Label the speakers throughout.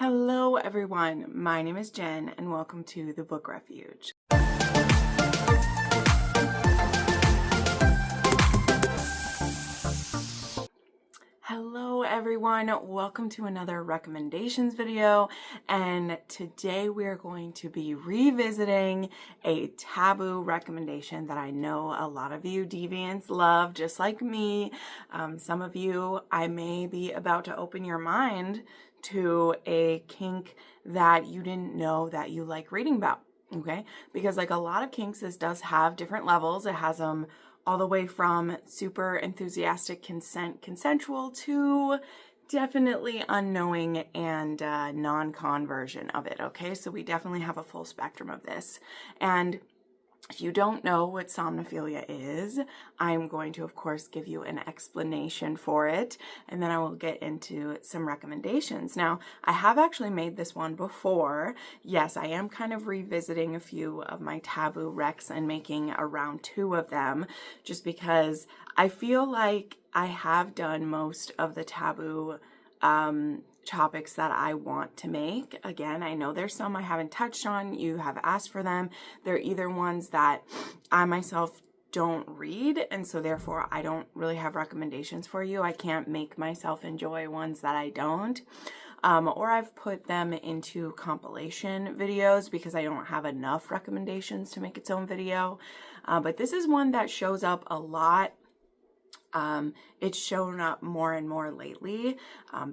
Speaker 1: Hello everyone, my name is Jen and welcome to the Book Refuge. Hello everyone, welcome to another recommendations video, and today we are going to be revisiting a taboo recommendation that I know a lot of you deviants love, just like me. Some of you, I may be about to open your mind to a kink that you didn't know that you like reading about, okay? Because like a lot of kinks, this does have different levels. It has them all the way from super enthusiastic consensual to definitely unknowing and non-con version of it, okay? So we definitely have a full spectrum of this. And if you don't know what somnophilia is, I'm going to, of course, give you an explanation for it, and then I will get into some recommendations. Now, I have actually made this one before. Yes, I am kind of revisiting a few of my taboo recs and making a round 2 of them, just because I feel like I have done most of the taboo topics that I want to make. Again, I know there's some I haven't touched on. You have asked for them. They're either ones that I myself don't read, and so therefore I don't really have recommendations for you. I can't make myself enjoy ones that I don't. Or I've put them into compilation videos because I don't have enough recommendations to make its own video. But this is one that shows up a lot. It's shown up more and more lately.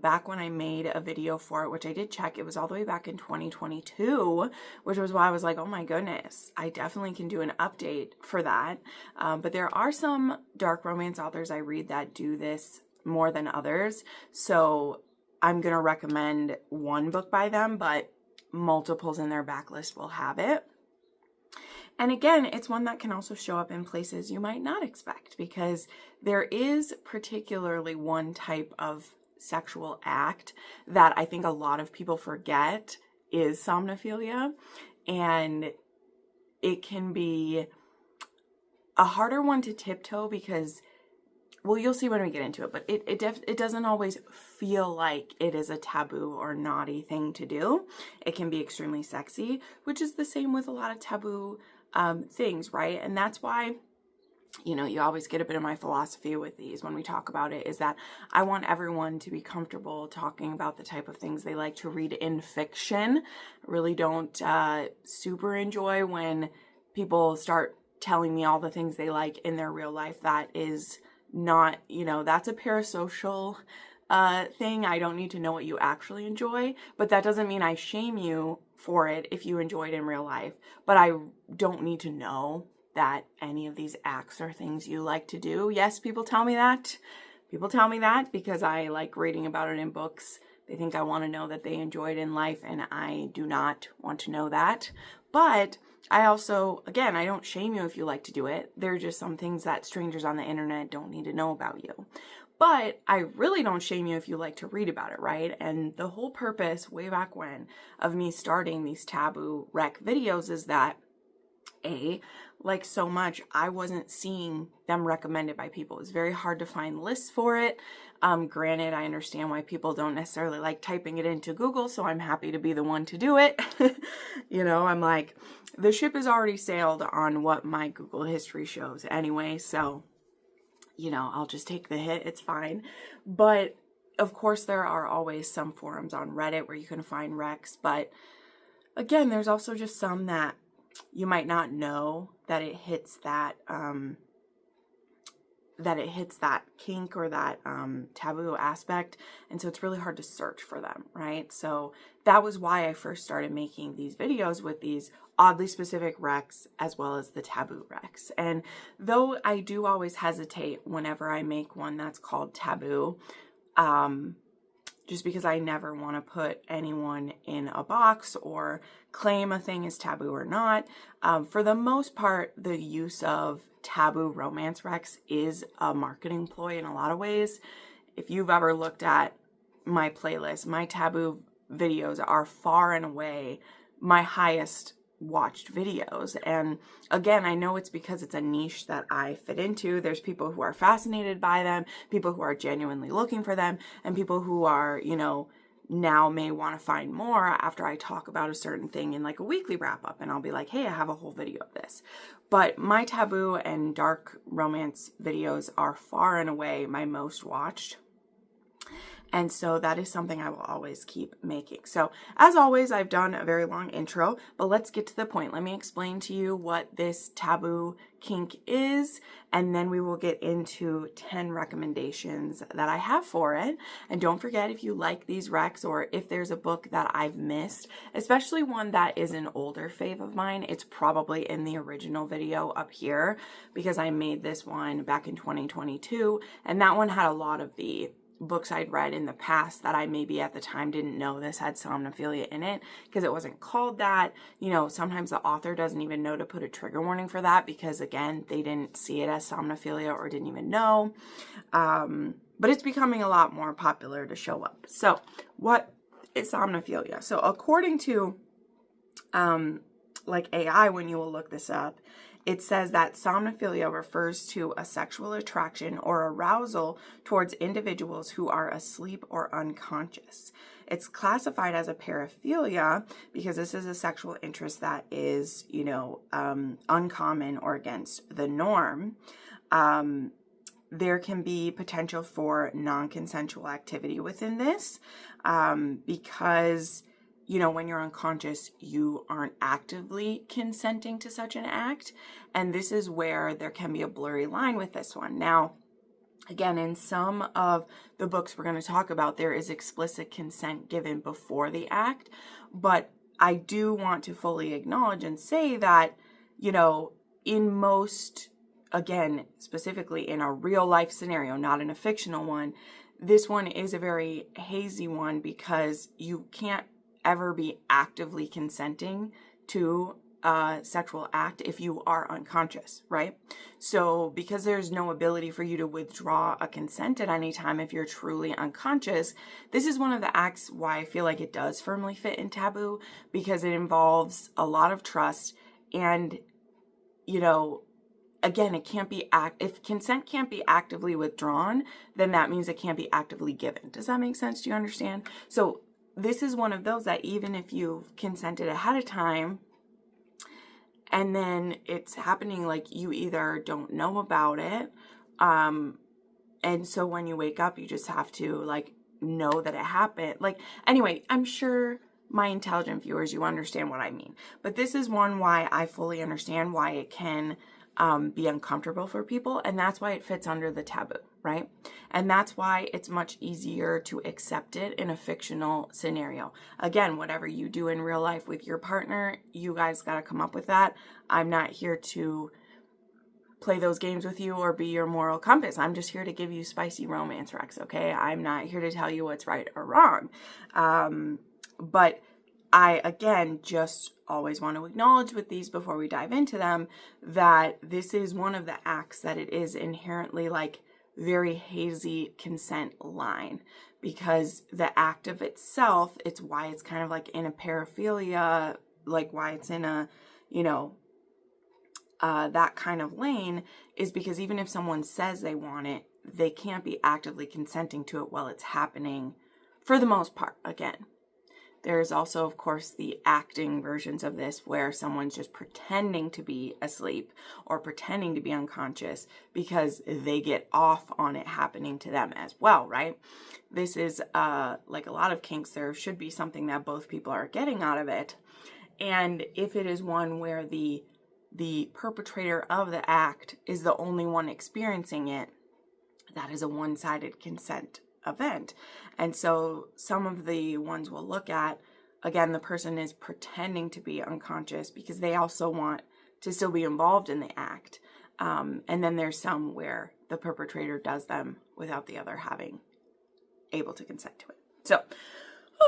Speaker 1: Back when I made a video for it, which I did check, it was all the way back in 2022, which was why I was like, oh my goodness, I definitely can do an update for that. But there are some dark romance authors I read that do this more than others. So I'm going to recommend one book by them, but multiples in their backlist will have it. And again, it's one that can also show up in places you might not expect, because there is particularly one type of sexual act that I think a lot of people forget is somnophilia. And it can be a harder one to tiptoe because, well, you'll see when we get into it, but it doesn't always feel like it is a taboo or naughty thing to do. It can be extremely sexy, which is the same with a lot of taboo things, right? And that's why, you know, you always get a bit of my philosophy with these when we talk about it, is that I want everyone to be comfortable talking about the type of things they like to read in fiction. I really don't super enjoy when people start telling me all the things they like in their real life. That is not, you know, that's a parasocial thing. I don't need to know what you actually enjoy, but that doesn't mean I shame you for it if you enjoy it in real life. But I don't need to know that any of these acts are things you like to do. Yes, people tell me that. People tell me that because I like reading about it in books. They think I want to know that they enjoy it in life, and I do not want to know that. But I also, again, I don't shame you if you like to do it. There are just some things that strangers on the internet don't need to know about you. But I really don't shame you if you like to read about it, right? And the whole purpose, way back when, of me starting these taboo rec videos is that, like so much, I wasn't seeing them recommended by people. It was very hard to find lists for it. Granted, I understand why people don't necessarily like typing it into Google, so I'm happy to be the one to do it. You know, I'm like, the ship has already sailed on what my Google history shows anyway, so, you know, I'll just take the hit. It's fine. But of course, there are always some forums on Reddit where you can find recs. But again, there's also just some that you might not know that it hits that kink or that taboo aspect, and so it's really hard to search for them, right? So that was why I first started making these videos with these oddly specific recs as well as the taboo recs. And though I do always hesitate whenever I make one that's called taboo, just because I never want to put anyone in a box or claim a thing is taboo or not. For the most part, the use of taboo romance recs is a marketing ploy in a lot of ways. If you've ever looked at my playlist, my taboo videos are far and away my highest watched videos. And again, I know it's because it's a niche that I fit into. There's people who are fascinated by them, people who are genuinely looking for them, and people who are, you know, now may want to find more after I talk about a certain thing in like a weekly wrap up, and I'll be like, hey, I have a whole video of this. But my taboo and dark romance videos are far and away my most watched. And so that is something I will always keep making. So as always, I've done a very long intro, but let's get to the point. Let me explain to you what this taboo kink is, and then we will get into 10 recommendations that I have for it. And don't forget, if you like these recs, or if there's a book that I've missed, especially one that is an older fave of mine, it's probably in the original video up here, because I made this one back in 2022, and that one had a lot of the books I'd read in the past that I maybe at the time didn't know this had somnophilia in it, because it wasn't called that. You know, sometimes the author doesn't even know to put a trigger warning for that, because again, they didn't see it as somnophilia or didn't even know. But it's becoming a lot more popular to show up. So what is somnophilia? So according to like AI, when you will look this up, it says that somnophilia refers to a sexual attraction or arousal towards individuals who are asleep or unconscious. It's classified as a paraphilia because this is a sexual interest that is, you know, uncommon or against the norm. There can be potential for non-consensual activity within this because, you know, when you're unconscious, you aren't actively consenting to such an act. And this is where there can be a blurry line with this one. Now, again, in some of the books we're going to talk about, there is explicit consent given before the act. But I do want to fully acknowledge and say that, you know, in most, again, specifically in a real life scenario, not in a fictional one, this one is a very hazy one because you can't ever be actively consenting to a sexual act if you are unconscious, right? So because there's no ability for you to withdraw a consent at any time if you're truly unconscious, this is one of the acts why I feel like it does firmly fit in taboo, because it involves a lot of trust. And, you know, again, it can't be if consent can't be actively withdrawn, then that means it can't be actively given. Does that make sense? Do you understand? So this is one of those that even if you've consented ahead of time and then it's happening, like you either don't know about it, and so when you wake up, you just have to like know that it happened. Like, anyway, I'm sure my intelligent viewers, you understand what I mean. But this is one why I fully understand why it can be uncomfortable for people, and that's why it fits under the taboo, right? And that's why it's much easier to accept it in a fictional scenario. Again, whatever you do in real life with your partner, you guys got to come up with that. I'm not here to play those games with you or be your moral compass. I'm just here to give you spicy romance recs, okay? I'm not here to tell you what's right or wrong. But I, again, just always want to acknowledge with these before we dive into them that this is one of the acts that it is inherently like very hazy consent line, because the act of itself, it's why it's kind of like in a paraphilia, like why it's in a, you know, that kind of lane, is because even if someone says they want it, they can't be actively consenting to it while it's happening for the most part, again. There's also, of course, the acting versions of this where someone's just pretending to be asleep or pretending to be unconscious because they get off on it happening to them as well, right? This is like a lot of kinks, there should be something that both people are getting out of it. And if it is one where the perpetrator of the act is the only one experiencing it, that is a one-sided consent event. And so some of the ones we'll look at, again, the person is pretending to be unconscious because they also want to still be involved in the act. And then there's some where the perpetrator does them without the other having able to consent to it. So,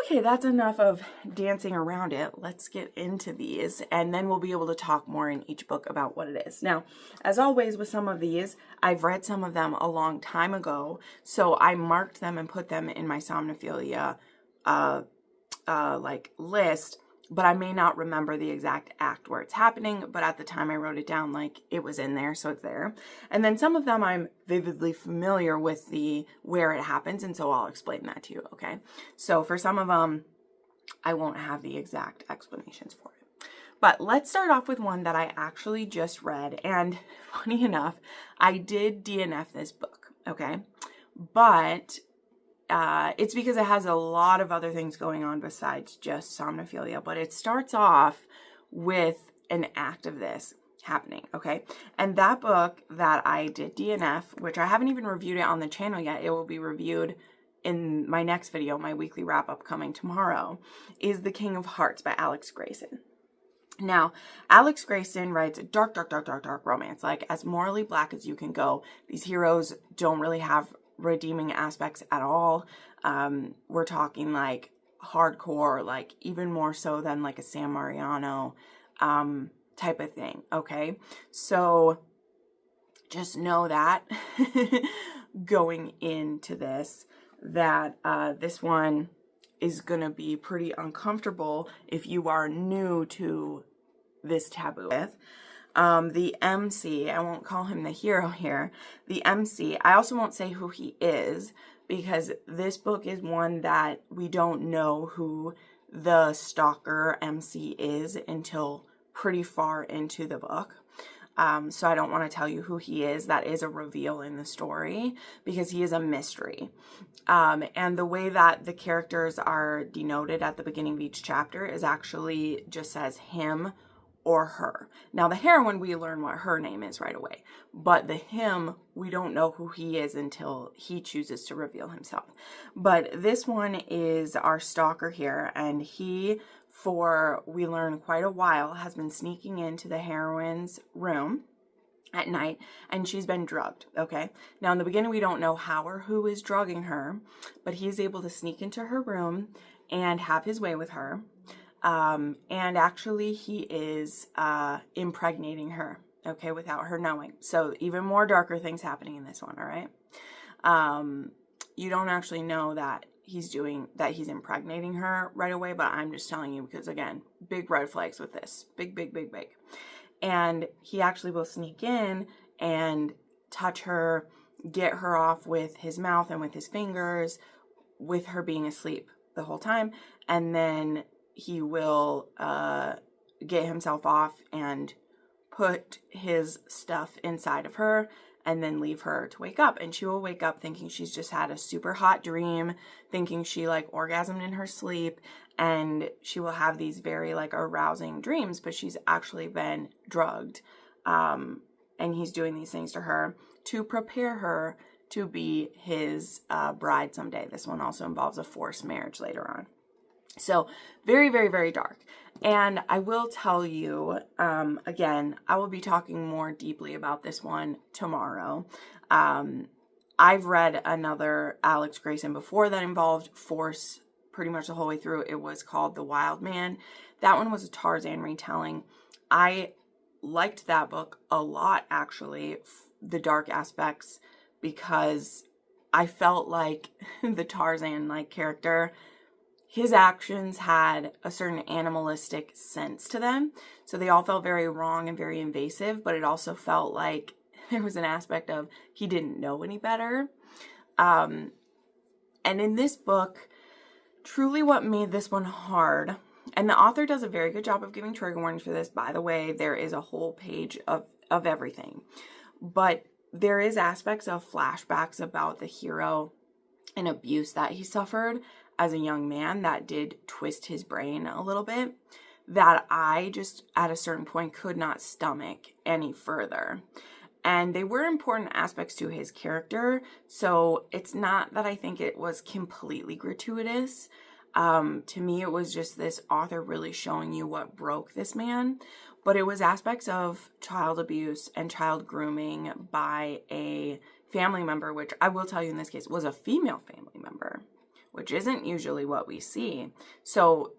Speaker 1: okay, that's enough of dancing around it. Let's get into these, and then we'll be able to talk more in each book about what it is. Now, as always with some of these, I've read some of them a long time ago, so I marked them and put them in my Somnophilia like list. but I may not remember the exact act where it's happening, but at the time I wrote it down, like, it was in there, so it's there. And then some of them I'm vividly familiar with where it happens, and so I'll explain that to you, okay? So for some of them, I won't have the exact explanations for it. But let's start off with one that I actually just read, and funny enough, I did DNF this book, okay? But it's because it has a lot of other things going on besides just somnophilia, but it starts off with an act of this happening, okay? And that book that I did DNF, which I haven't even reviewed it on the channel yet, it will be reviewed in my next video, my weekly wrap-up coming tomorrow, is The King of Hearts by Alex Grayson. Now, Alex Grayson writes dark, dark, dark, dark, dark romance, like as morally black as you can go. These heroes don't really have redeeming aspects at all. We're talking like hardcore, like even more so than like a San Mariano type of thing, okay? So just know that going into this, that this one is gonna be pretty uncomfortable if you are new to this taboo. The MC, I won't call him the hero here, the MC, I also won't say who he is, because this book is one that we don't know who the stalker MC is until pretty far into the book. So I don't want to tell you who he is. That is a reveal in the story because he is a mystery. And the way that the characters are denoted at the beginning of each chapter is actually just says him or her. Now the heroine, we learn what her name is right away, but the him, we don't know who he is until he chooses to reveal himself. But this one is our stalker here, and he, for we learn quite a while, has been sneaking into the heroine's room at night, and she's been drugged, okay? Now in the beginning we don't know how or who is drugging her, but he's able to sneak into her room and have his way with her. And actually he is impregnating her, okay, without her knowing. So even more darker things happening in this one, all right? You don't actually know that he's impregnating her right away, but I'm just telling you because, again, big red flags with this. Big, big, big, big. And he actually will sneak in and touch her, get her off with his mouth and with his fingers, with her being asleep the whole time, and then he will get himself off and put his stuff inside of her and then leave her to wake up. And she will wake up thinking she's just had a super hot dream, thinking she like orgasmed in her sleep, and she will have these very like arousing dreams, but she's actually been drugged. And he's doing these things to her to prepare her to be his bride someday. This one also involves a forced marriage later on. So very, very, very dark. And I will tell you, again, I will be talking more deeply about this one tomorrow. I've read another Alex Grayson before that involved force pretty much the whole way through. It was called The Wild Man. That one was a Tarzan retelling. I liked that book a lot, actually, the dark aspects, because I felt like the Tarzan-like character, his actions had a certain animalistic sense to them. So they all felt very wrong and very invasive, but it also felt like there was an aspect of he didn't know any better. And in this book, truly what made this one hard, and the author does a very good job of giving trigger warnings for this, by the way, there is a whole page of everything. But there is aspects of flashbacks about the hero and abuse that he suffered as a young man that did twist his brain a little bit, that I just at a certain point could not stomach any further. And they were important aspects to his character, so it's not that I think it was completely gratuitous. To me, it was just this author really showing you what broke this man, but it was aspects of child abuse and child grooming by a family member, which I will tell you in this case was a female family member, which isn't usually what we see. So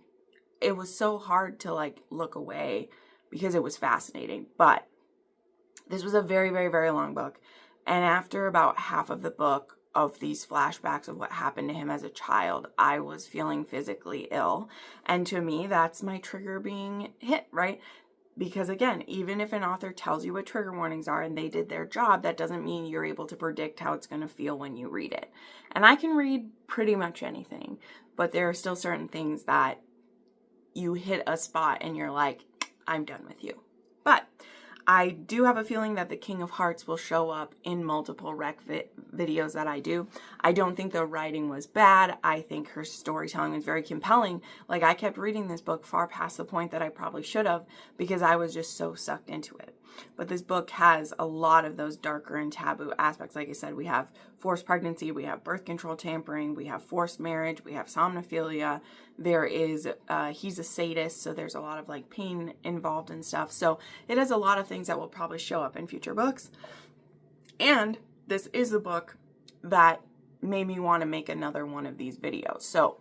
Speaker 1: it was so hard to like look away because it was fascinating. But this was a very, very, very long book. And after about half of the book, of these flashbacks of what happened to him as a child, I was feeling physically ill. And to me, that's my trigger being hit, right? Because again, even if an author tells you what trigger warnings are and they did their job, that doesn't mean you're able to predict how it's going to feel when you read it. And I can read pretty much anything, but there are still certain things that you hit a spot and you're like, I'm done with you. But I do have a feeling that the King of Hearts will show up in multiple rec videos that I do. I don't think the writing was bad. I think her storytelling was very compelling. Like, I kept reading this book far past the point that I probably should have because I was just so sucked into it. But this book has a lot of those darker and taboo aspects. Like I said, we have forced pregnancy, we have birth control tampering, we have forced marriage, we have somnophilia. There is, he's a sadist, so there's a lot of like pain involved and stuff. So it has a lot of things that will probably show up in future books. And this is the book that made me want to make another one of these videos. So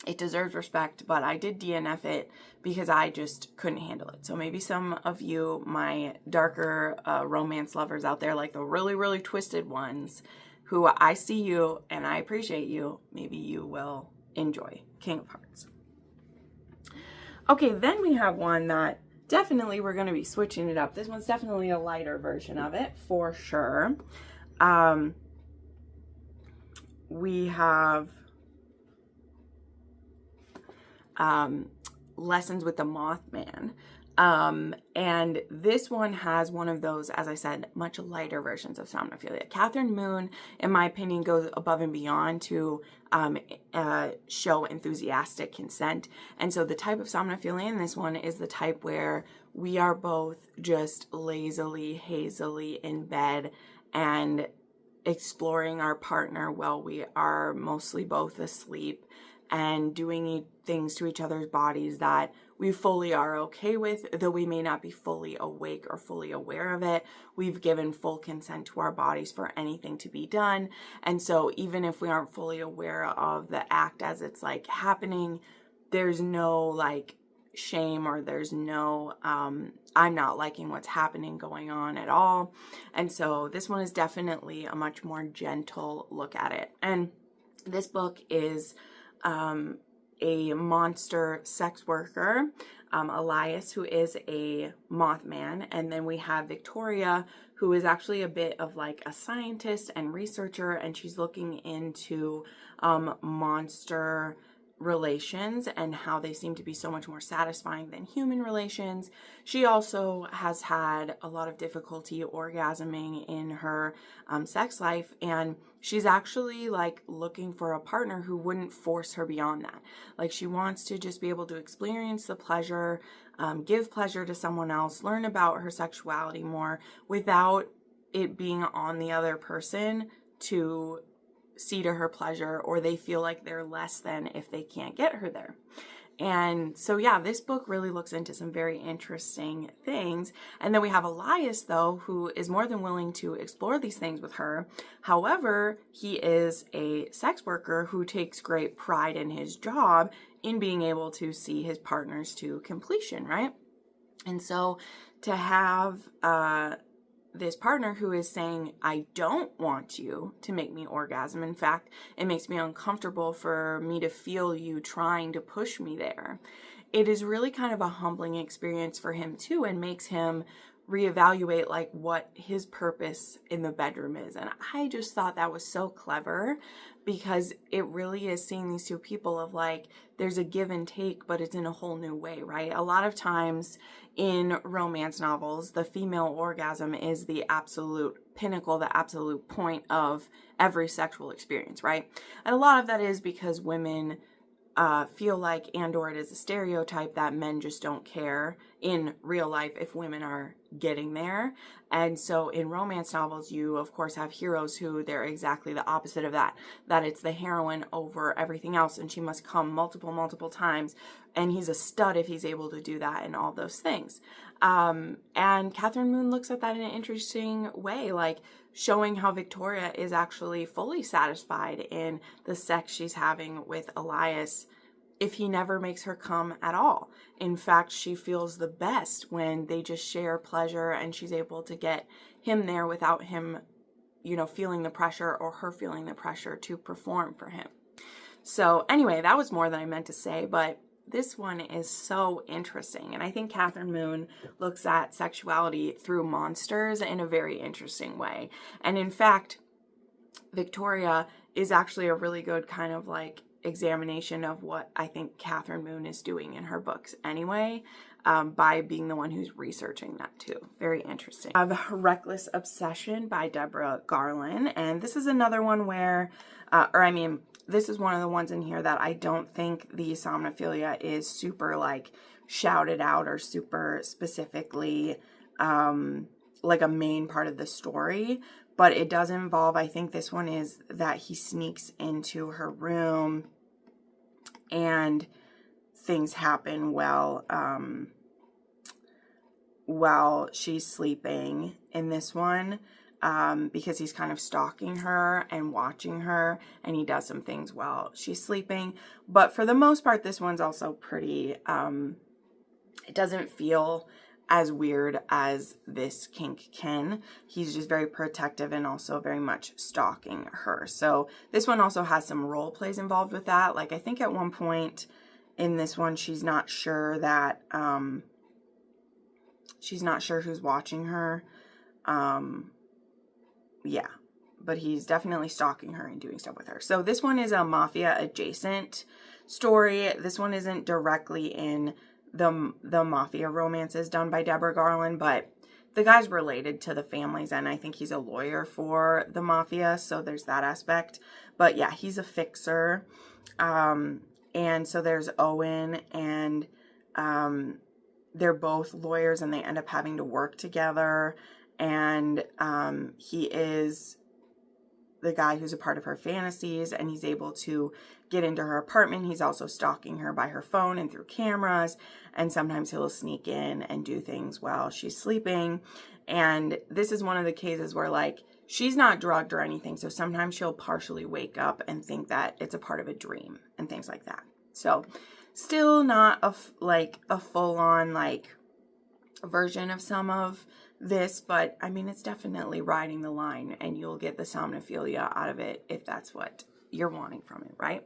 Speaker 1: it deserves respect, but I did DNF it because I just couldn't handle it. So maybe some of you, my darker romance lovers out there, like the really, really twisted ones, who I see you and I appreciate you, maybe you will enjoy King of Hearts. Okay, then we have one that definitely we're going to be switching it up. This one's definitely a lighter version of it, for sure. We have Lessons with the Mothman. And this one has one of those, as I said, much lighter versions of Somnophilia. Catherine Moon, in my opinion, goes above and beyond to show enthusiastic consent. And so the type of Somnophilia in this one is the type where we are both just lazily, hazily in bed and exploring our partner while we are mostly both asleep and doing things to each other's bodies that we fully are okay with, though we may not be fully awake or fully aware of it. We've given full consent to our bodies for anything to be done. And so even if we aren't fully aware of the act as it's like happening, there's no like shame or there's no I'm not liking what's happening going on at all. And so this one is definitely a much more gentle look at it. And this book is a monster sex worker, Elias, who is a Mothman, and then we have Victoria, who is actually a bit of like a scientist and researcher, and she's looking into monster relations and how they seem to be so much more satisfying than human relations. She also has had a lot of difficulty orgasming in her sex life, and she's actually like looking for a partner who wouldn't force her beyond that. Like, she wants to just be able to experience the pleasure, give pleasure to someone else, learn about her sexuality more without it being on the other person to see to her pleasure, or they feel like they're less than if they can't get her there. And so, yeah, this book really looks into some very interesting things. And then we have Elias, though, who is more than willing to explore these things with her. However, he is a sex worker who takes great pride in his job in being able to see his partners to completion, right? And so to have this partner who is saying, I don't want you to make me orgasm. In fact, it makes me uncomfortable for me to feel you trying to push me there. It is really kind of a humbling experience for him too, and makes him reevaluate like what his purpose in the bedroom is. And I just thought that was so clever, because it really is seeing these two people of like, there's a give and take, but it's in a whole new way, right? A lot of times in romance novels, the female orgasm is the absolute pinnacle, the absolute point of every sexual experience, right? And a lot of that is because women feel like, and/or it is a stereotype that men just don't care in real life if women are getting there. And so in romance novels, you of course have heroes who they're exactly the opposite of that, that it's the heroine over everything else, and she must come multiple times, and he's a stud if he's able to do that, and all those things. And Catherine Moon looks at that in an interesting way, like showing how Victoria is actually fully satisfied in the sex she's having with Elias if he never makes her come at all. In fact, she feels the best when they just share pleasure and she's able to get him there without him you know, feeling the pressure, or her feeling the pressure to perform for him. So anyway, that was more than I meant to say, but this one is so interesting. And I think Catherine Moon looks at sexuality through monsters in a very interesting way. And in fact, Victoria is actually a really good kind of like examination of what I think Catherine Moon is doing in her books anyway, by being the one who's researching that too. Very interesting. I have Reckless Obsession by Deborah Garland. And this is another one where, this is one of the ones in here that I don't think the Somnophilia is super like shouted out or super specifically like a main part of the story, but it does involve, I think this one is that he sneaks into her room and things happen while she's sleeping in this one. Because he's kind of stalking her and watching her, and he does some things while she's sleeping. But for the most part, this one's also pretty, it doesn't feel as weird as this kink can. He's just very protective and also very much stalking her. So this one also has some role plays involved with that. Like, I think at one point in this one, she's not sure that, she's not sure who's watching her. Yeah, but he's definitely stalking her and doing stuff with her. So this one is a mafia adjacent story. This one isn't directly in the Mafia Romances done by Deborah Garland, but the guy's related to the families, and I think he's a lawyer for the mafia, so there's that aspect. But yeah, he's a fixer. And so there's Owen, and they're both lawyers, and they end up having to work together. And he is the guy who's a part of her fantasies, and he's able to get into her apartment. He's also stalking her by her phone and through cameras, and sometimes he'll sneak in and do things while she's sleeping. And this is one of the cases where, like, she's not drugged or anything, so sometimes she'll partially wake up and think that it's a part of a dream and things like that. So still not a full-on, like, version of some of this, but I mean, it's definitely riding the line, and you'll get the Somnophilia out of it if that's what you're wanting from it, right?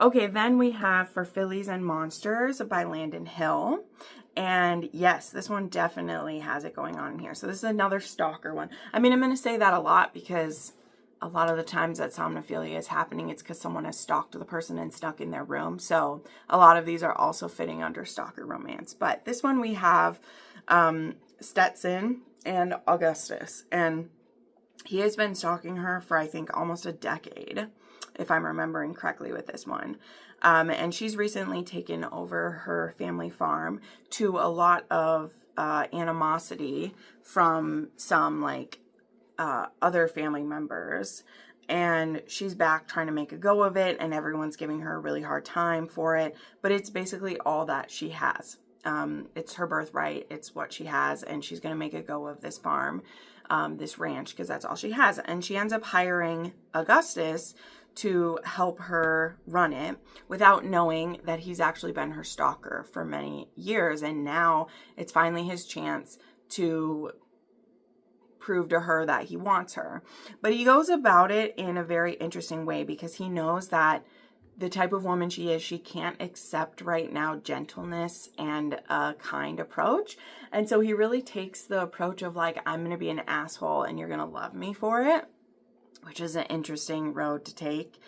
Speaker 1: Okay, then we have For Fillies and Monsters by Landon Hill. And yes, this one definitely has it going on in here. So this is another stalker one. I mean, I'm going to say that a lot because a lot of the times that Somnophilia is happening, it's because someone has stalked the person and snuck in their room. So a lot of these are also fitting under stalker romance. But this one we have Stetson and Augustus, and he has been stalking her for, I think, almost a decade, if I'm remembering correctly with this one. And she's recently taken over her family farm to a lot of animosity from some, like, other family members. And she's back trying to make a go of it, and everyone's giving her a really hard time for it. But it's basically all that she has. It's her birthright. It's what she has, and she's going to make a go of this farm, this ranch, because that's all she has. And she ends up hiring Augustus to help her run it without knowing that he's actually been her stalker for many years. And now it's finally his chance to prove to her that he wants her. But he goes about it in a very interesting way, because he knows that the type of woman she is, she can't accept right now gentleness and a kind approach. And so he really takes the approach of, like, I'm going to be an asshole and you're going to love me for it, which is an interesting road to take.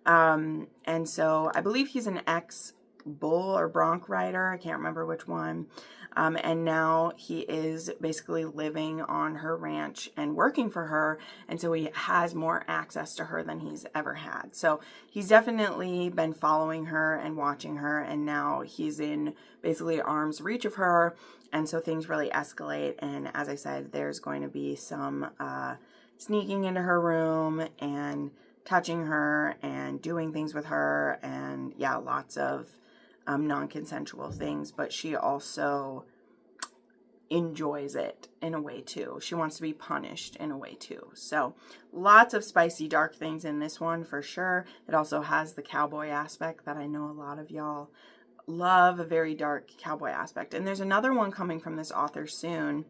Speaker 1: And so I believe he's an ex-bull or bronc rider. I can't remember which one. And now he is basically living on her ranch and working for her. And so he has more access to her than he's ever had. So he's definitely been following her and watching her. And now he's in basically arm's reach of her. And so things really escalate. And as I said, there's going to be some sneaking into her room and touching her and doing things with her. And yeah, lots of non-consensual things, but she also enjoys it in a way too. She wants to be punished in a way too. So lots of spicy, dark things in this one for sure. It also has the cowboy aspect that I know a lot of y'all love, a very dark cowboy aspect. And there's another one coming from this author soon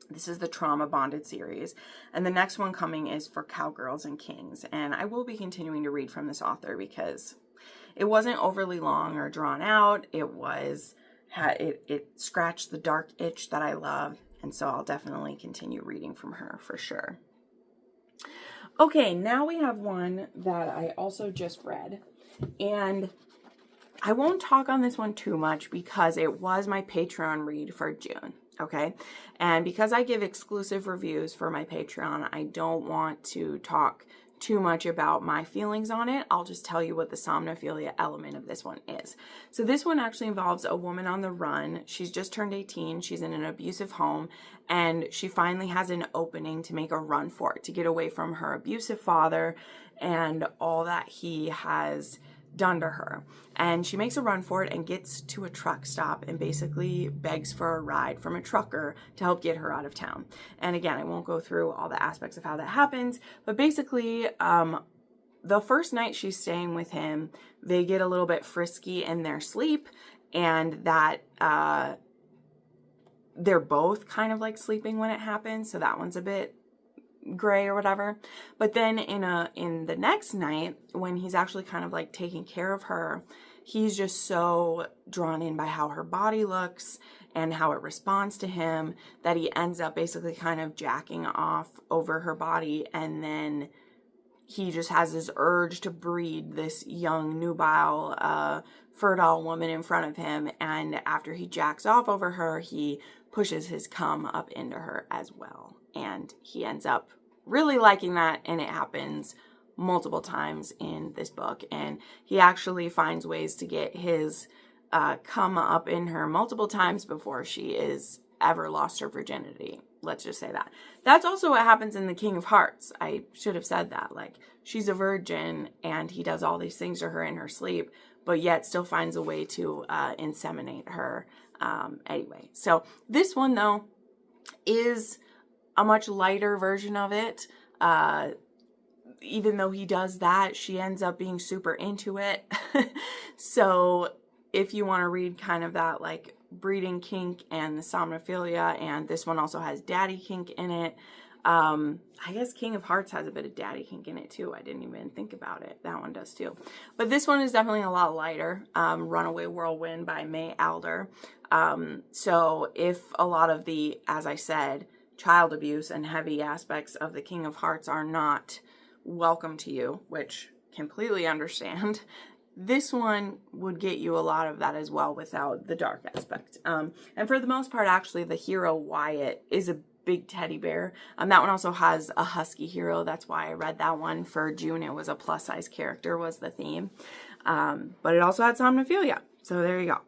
Speaker 1: This is the Trauma Bonded series. And the next one coming is for Cowgirls and Kings. And I will be continuing to read from this author because it wasn't overly long or drawn out. It scratched the dark itch that I love. And so I'll definitely continue reading from her for sure. Okay, now we have one that I also just read. And I won't talk on this one too much because it was my Patreon read for June. Okay, and because I give exclusive reviews for my Patreon, I don't want to talk too much about my feelings on it. I'll just tell you what the somnophilia element of this one is. So this one actually involves a woman on the run. She's just turned 18. She's in an abusive home, and she finally has an opening to make a run for it, to get away from her abusive father and all that he has done to her. And she makes a run for it and gets to a truck stop and basically begs for a ride from a trucker to help get her out of town. And again, I won't go through all the aspects of how that happens, but basically the first night she's staying with him, they get a little bit frisky in their sleep, and that they're both kind of like sleeping when it happens, so that one's a bit gray or whatever. But then in the next night, when he's actually kind of like taking care of her, he's just so drawn in by how her body looks and how it responds to him that he ends up basically kind of jacking off over her body, and then he just has this urge to breed this young, nubile, fertile woman in front of him, and after he jacks off over her, he pushes his cum up into her as well. And he ends up really liking that, and it happens multiple times in this book. And he actually finds ways to get his cum up in her multiple times before she is ever lost her virginity. Let's just say that. That's also what happens in the King of Hearts. I should have said that. Like, she's a virgin, and he does all these things to her in her sleep, but yet still finds a way to inseminate her anyway. So this one, though, is a much lighter version of it. Even though he does that, she ends up being super into it. So if you want to read kind of that like breeding kink and the somnophilia, and this one also has daddy kink in it. I guess King of Hearts has a bit of daddy kink in it too. I didn't even think about it. That one does too. But this one is definitely a lot lighter. Runaway Whirlwind by May Alder. So if a lot of the, as I said, child abuse and heavy aspects of the King of Hearts are not welcome to you, which completely understand, this one would get you a lot of that as well without the dark aspect. And for the most part, actually, the hero Wyatt is a big teddy bear. That one also has a husky hero. That's why I read that one for June. It was a plus size character was the theme. But it also had somnophilia. So there you go.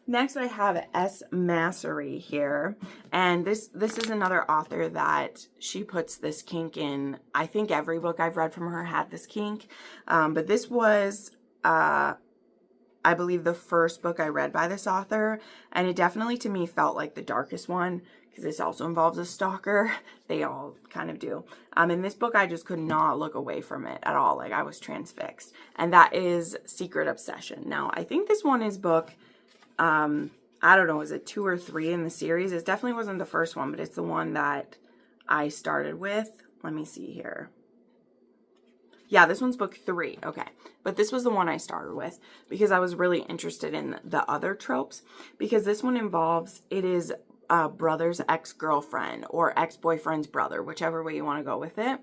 Speaker 1: Next, I have S. Massery here, and this is another author that she puts this kink in. I think every book I've read from her had this kink, but this was, I believe, the first book I read by this author, and it definitely, to me, felt like the darkest one, because this also involves a stalker. They all kind of do. In this book, I just could not look away from it at all. Like, I was transfixed, and that is Secret Obsession. Now, I think this one is book... I don't know, is it 2 or 3 in the series? It definitely wasn't the first one, but it's the one that I started with. Let me see here. Yeah, this one's book 3. Okay. But this was the one I started with because I was really interested in the other tropes, because this one involves, it is a brother's ex-girlfriend or ex-boyfriend's brother, whichever way you want to go with it.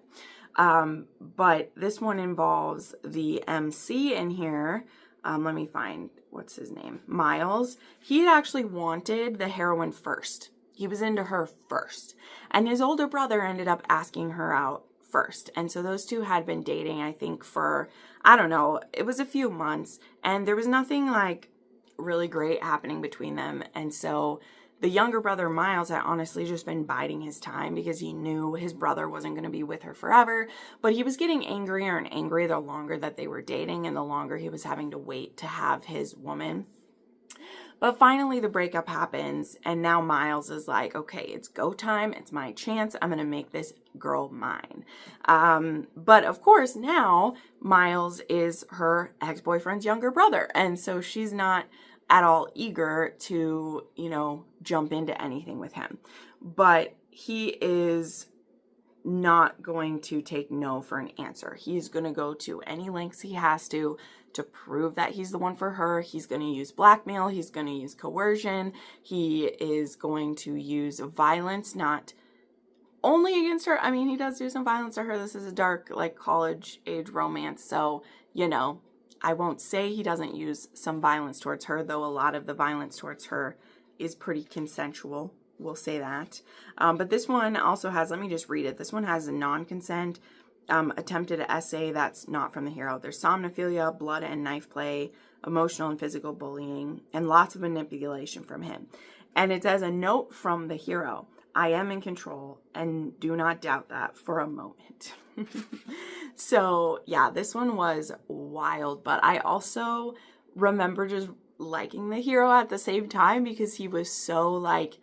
Speaker 1: But this one involves the MC in here. Let me find, what's his name? Miles. He had actually wanted the heroine first. He was into her first. And his older brother ended up asking her out first. And so those two had been dating, I think, for, I don't know, it was a few months. And there was nothing like really great happening between them. And so the younger brother, Miles, had honestly just been biding his time because he knew his brother wasn't going to be with her forever. But he was getting angrier and angrier the longer that they were dating and the longer he was having to wait to have his woman. But finally the breakup happens, and now Miles is like, okay, it's go time. It's my chance. I'm going to make this girl mine. But of course now Miles is her ex-boyfriend's younger brother. And so she's not at all eager to, you know, jump into anything with him. But he is not going to take no for an answer. He's going to go to any lengths he has to prove that he's the one for her. He's going to use blackmail. He's going to use coercion. He is going to use violence, not only against her. I mean, he does do some violence to her. This is a dark, like, college age romance. So, you know, I won't say he doesn't use some violence towards her, though a lot of the violence towards her is pretty consensual. We'll say that. But this one also has, let me just read it. This one has a non-consent attempted essay that's not from the hero. There's somnophilia, blood and knife play, emotional and physical bullying, and lots of manipulation from him. And it says, a note from the hero: I am in control, and do not doubt that for a moment. So yeah, this one was wild, but I also remember just liking the hero at the same time because he was so like,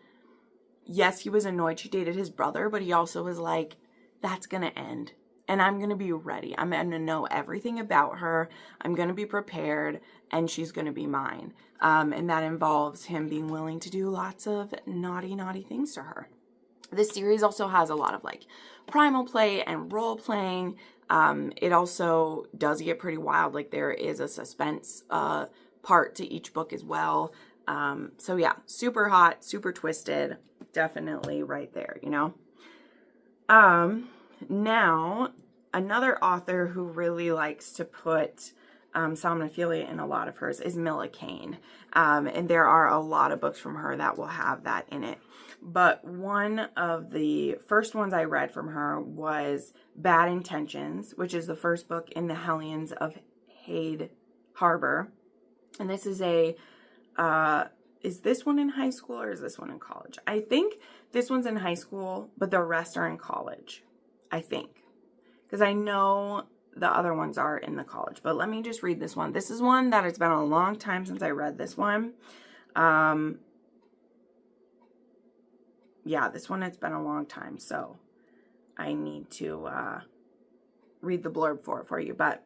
Speaker 1: yes, he was annoyed she dated his brother, but he also was like, that's going to end. And I'm going to be ready. I'm going to know everything about her. I'm going to be prepared. And she's going to be mine. And that involves him being willing to do lots of naughty, naughty things to her. This series also has a lot of like primal play and role playing. It also does get pretty wild. Like there is a suspense part to each book as well. So yeah, super hot, super twisted. Definitely right there, you know. Now, another author who really likes to put somnophilia in a lot of hers is Mila Kane. And there are a lot of books from her that will have that in it. But one of the first ones I read from her was Bad Intentions, which is the first book in the Hellions of Hade Harbor. And this is a... is this one in high school or is this one in college? I think this one's in high school, but the rest are in college, I think. Because I know the other ones are in the college. But let me just read this one. This is one that it's been a long time since I read this one. Yeah, this one, it's been a long time. So I need to read the blurb for you. But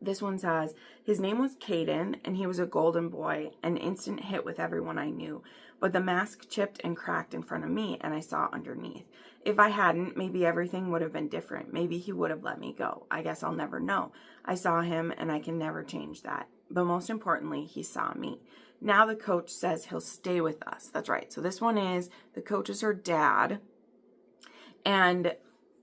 Speaker 1: this one says, his name was Caden, and he was a golden boy, an instant hit with everyone I knew. But the mask chipped and cracked in front of me, and I saw underneath. If I hadn't, maybe everything would have been different. Maybe he would have let me go. I guess I'll never know. I saw him, and I can never change that. But most importantly, he saw me. Now the coach says he'll stay with us. That's right. So this one is, the coach is her dad. And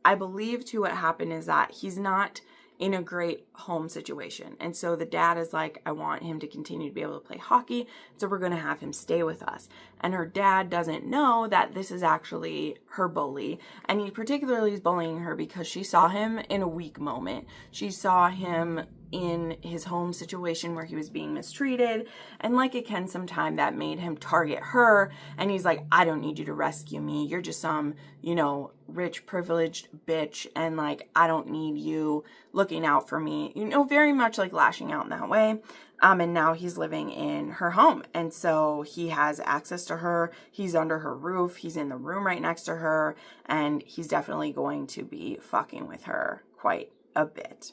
Speaker 1: I believe too what happened is that he's not in a great home situation. And so the dad is like, I want him to continue to be able to play hockey, so we're going to have him stay with us. And her dad doesn't know that this is actually her bully. And he particularly is bullying her because she saw him in a weak moment. She saw him in his home situation where he was being mistreated, and like it can sometime that made him target her. And he's like, I don't need you to rescue me. You're just some, you know, rich privileged bitch, and like I don't need you looking out for me, you know, very much like lashing out in that way. And now he's living in her home, and so he has access to her. He's under her roof. He's in the room right next to her, and he's definitely going to be fucking with her quite a bit.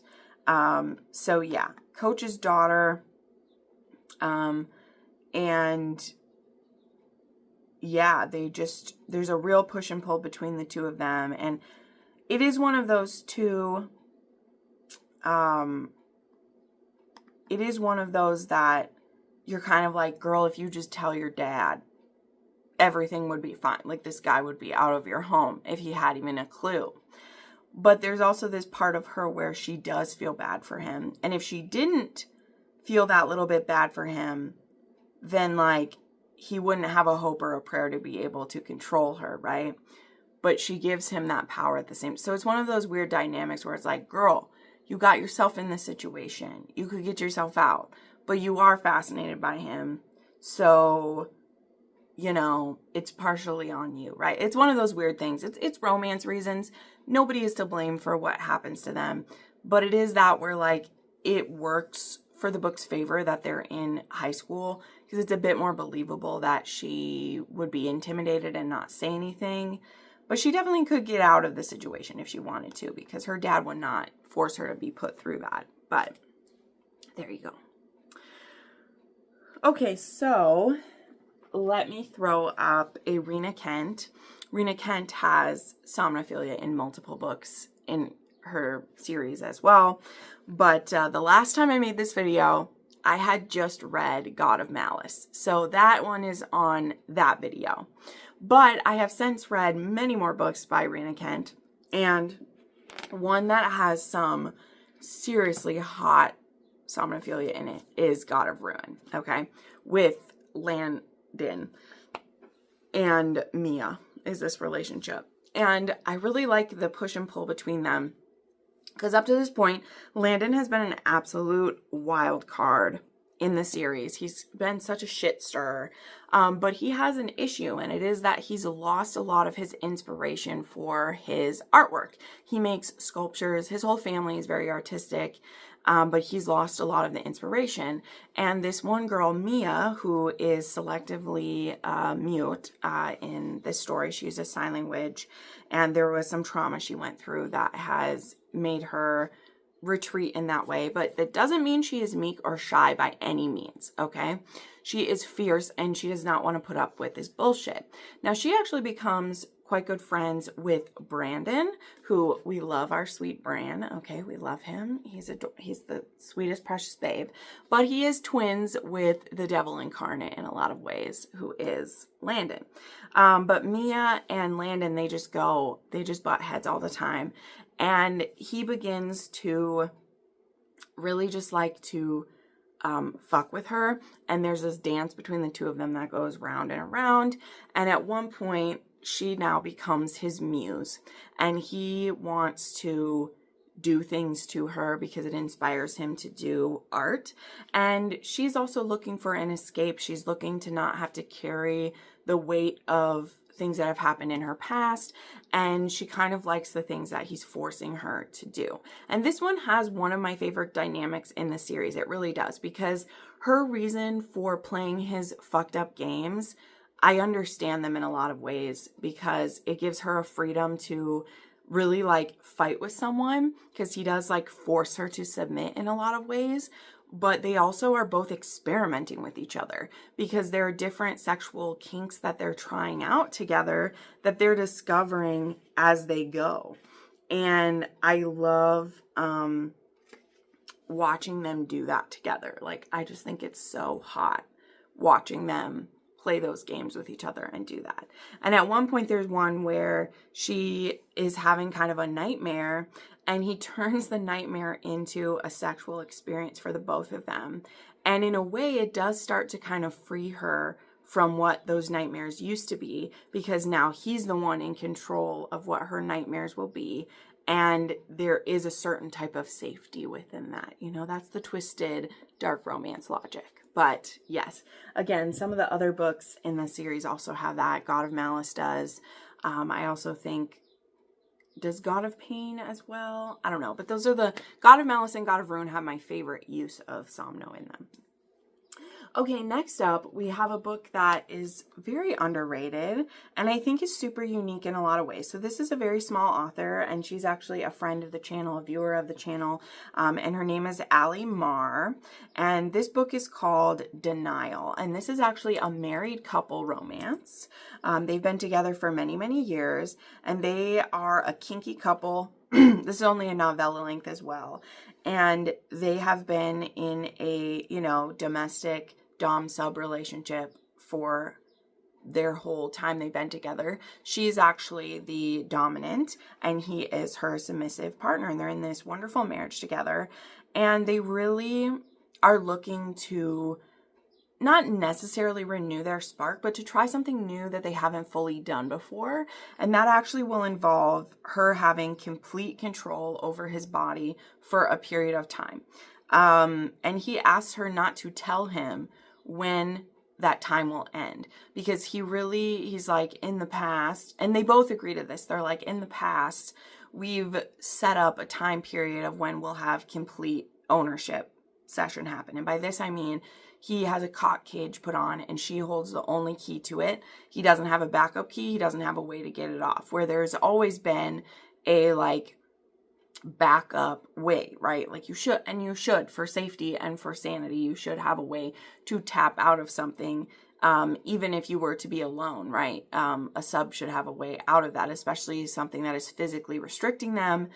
Speaker 1: So yeah, coach's daughter, and yeah, there's a real push and pull between the two of them. And it is one of those two, it is one of those that you're kind of like, girl, if you just tell your dad, everything would be fine. Like this guy would be out of your home if he had even a clue. But there's also this part of her where she does feel bad for him. And if she didn't feel that little bit bad for him, then like he wouldn't have a hope or a prayer to be able to control her, right? But she gives him that power at the same. So it's one of those weird dynamics where it's like, girl, you got yourself in this situation. You could get yourself out, but you are fascinated by him. So, you know, it's partially on you, right? It's one of those weird things. It's romance reasons. Nobody is to blame for what happens to them. But it is that where, like, it works for the book's favor that they're in high school, because it's a bit more believable that she would be intimidated and not say anything. But she definitely could get out of the situation if she wanted to, because her dad would not force her to be put through that. But there you go. Okay, so let me throw up a Rena Kent. Rena Kent has Somnophilia in multiple books in her series as well. But the last time I made this video, I had just read God of Malice. So that one is on that video. But I have since read many more books by Rena Kent. And one that has some seriously hot Somnophilia in it is God of Ruin, okay? With Landon and Mia is this relationship. And I really like the push and pull between them. Because up to this point, Landon has been an absolute wild card in the series. He's been such a shit stirrer. But he has an issue, and it is that he's lost a lot of his inspiration for his artwork. He makes sculptures. His whole family is very artistic. But he's lost a lot of the inspiration. And this one girl, Mia, who is selectively mute in this story, she uses sign language, and there was some trauma she went through that has made her retreat in that way. But that doesn't mean she is meek or shy by any means, okay? She is fierce, and she does not want to put up with this bullshit. Now, she actually becomes quite good friends with Brandon, who we love, our sweet Bran. Okay, we love him. He's the sweetest, precious babe. But he is twins with the devil incarnate in a lot of ways, who is Landon. But Mia and Landon, they just butt heads all the time. And he begins to really just like to fuck with her. And there's this dance between the two of them that goes round and around. And at one point, she now becomes his muse, and he wants to do things to her because it inspires him to do art. And she's also looking for an escape. She's looking to not have to carry the weight of things that have happened in her past, and she kind of likes the things that he's forcing her to do. And this one has one of my favorite dynamics in the series. It really does, because her reason for playing his fucked up games, I understand them in a lot of ways, because it gives her a freedom to really like fight with someone, because he does like force her to submit in a lot of ways. But they also are both experimenting with each other, because there are different sexual kinks that they're trying out together that they're discovering as they go. And I love watching them do that together. Like, I just think it's so hot watching them play those games with each other and do that. And at one point, there's one where she is having kind of a nightmare, and he turns the nightmare into a sexual experience for the both of them. And in a way, it does start to kind of free her from what those nightmares used to be, because now he's the one in control of what her nightmares will be. And there is a certain type of safety within that. You know, that's the twisted dark romance logic. But yes, again, some of the other books in the series also have that. God of Malice does. I also think, does God of Pain as well? I don't know. But those are the, God of Malice and God of Ruin have my favorite use of Somno in them. Okay, next up, we have a book that is very underrated, and I think is super unique in a lot of ways. So this is a very small author, and she's actually a friend of the channel, a viewer of the channel, and her name is Allie Marr, and this book is called Denial, and this is actually a married couple romance. They've been together for many, many years, and they are a kinky couple. This is only a novella length as well, and they have been in a, you know, domestic dom-sub relationship for their whole time they've been together. She's actually the dominant, and he is her submissive partner, and they're in this wonderful marriage together, and they really are looking to not necessarily renew their spark, but to try something new that they haven't fully done before. And that actually will involve her having complete control over his body for a period of time. And he asks her not to tell him when that time will end, because he's like, in the past, and they both agree to this, they're like, in the past, we've set up a time period of when we'll have complete ownership session happen. And by this, I mean, he has a cock cage put on, and she holds the only key to it. He doesn't have a backup key. He doesn't have a way to get it off, where there's always been a, like, backup way, right? Like you should for safety and for sanity, you should have a way to tap out of something, even if you were to be alone, right? A sub should have a way out of that, especially something that is physically restricting them.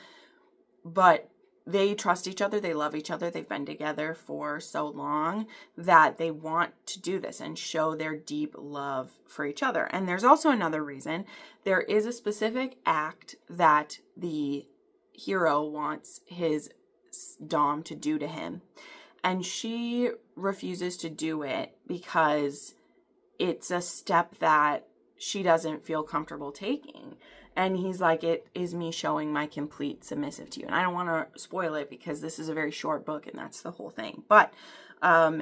Speaker 1: But they trust each other, they love each other, they've been together for so long that they want to do this and show their deep love for each other. And there's also another reason. There is a specific act that the hero wants his dom to do to him, and she refuses to do it because it's a step that she doesn't feel comfortable taking. And he's like, it is me showing my complete submissive to you. And I don't want to spoil it because this is a very short book and that's the whole thing. But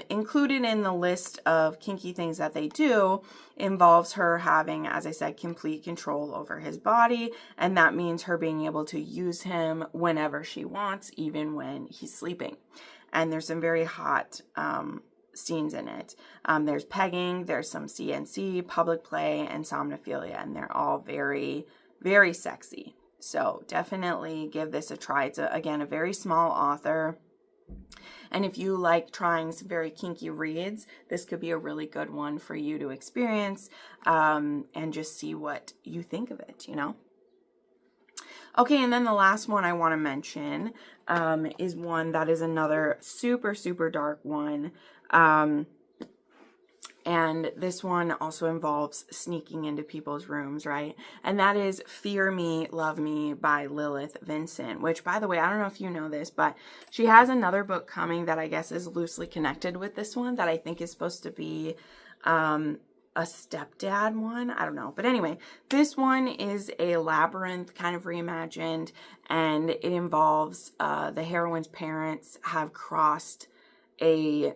Speaker 1: included in the list of kinky things that they do involves her having, as I said, complete control over his body. And that means her being able to use him whenever she wants, even when he's sleeping. And there's some very hot scenes in it. There's pegging, there's some CNC, public play, and somnophilia. And they're all very, very sexy. So definitely give this a try. It's, again, a very small author. And if you like trying some very kinky reads, this could be a really good one for you to experience and just see what you think of it, you know? Okay, and then the last one I want to mention is one that is another super, super dark one. And this one also involves sneaking into people's rooms, right? And that is Fear Me, Love Me by Lilith Vincent, which, by the way, I don't know if you know this, but she has another book coming that I guess is loosely connected with this one that I think is supposed to be a stepdad one. I don't know. But anyway, this one is a labyrinth kind of reimagined, and it involves the heroine's parents have crossed a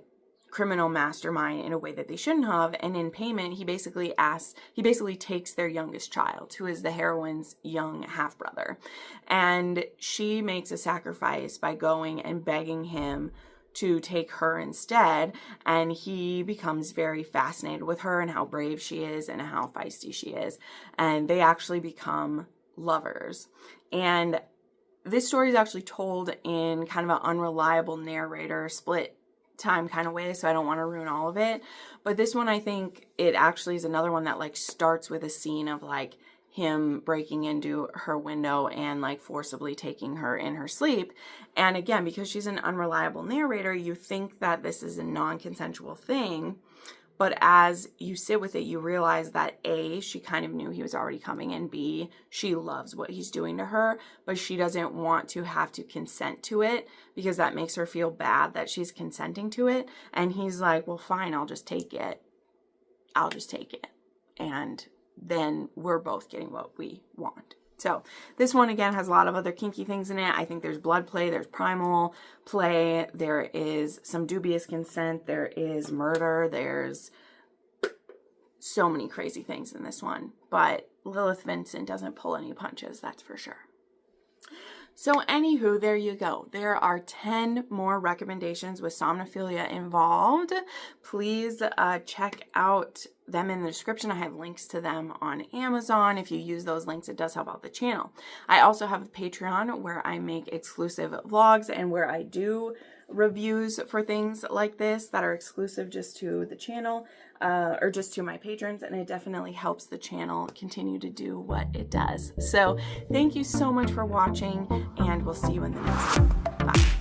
Speaker 1: criminal mastermind in a way that they shouldn't have, and in payment he basically takes their youngest child, who is the heroine's young half-brother, and she makes a sacrifice by going and begging him to take her instead, and he becomes very fascinated with her and how brave she is and how feisty she is, and they actually become lovers. And this story is actually told in kind of an unreliable narrator, split time kind of way, so I don't want to ruin all of it. But this one, I think it actually is another one that like starts with a scene of like him breaking into her window and like forcibly taking her in her sleep. And again, because she's an unreliable narrator, you think that this is a non-consensual thing. But as you sit with it, you realize that A, she kind of knew he was already coming, and B, she loves what he's doing to her, but she doesn't want to have to consent to it because that makes her feel bad that she's consenting to it. And he's like, well, fine, I'll just take it. And then we're both getting what we want. So this one, again, has a lot of other kinky things in it. I think there's blood play, there's primal play, there is some dubious consent, there is murder, there's so many crazy things in this one. But Lilith Vincent doesn't pull any punches, that's for sure. So anywho, there you go. There are 10 more recommendations with somnophilia involved. Please check out them in the description. I have links to them on Amazon. If you use those links, it does help out the channel. I also have a Patreon where I make exclusive vlogs and where I do reviews for things like this that are exclusive just to the channel or just to my patrons, and it definitely helps the channel continue to do what it does. So thank you so much for watching, and we'll see you in the next one. Bye.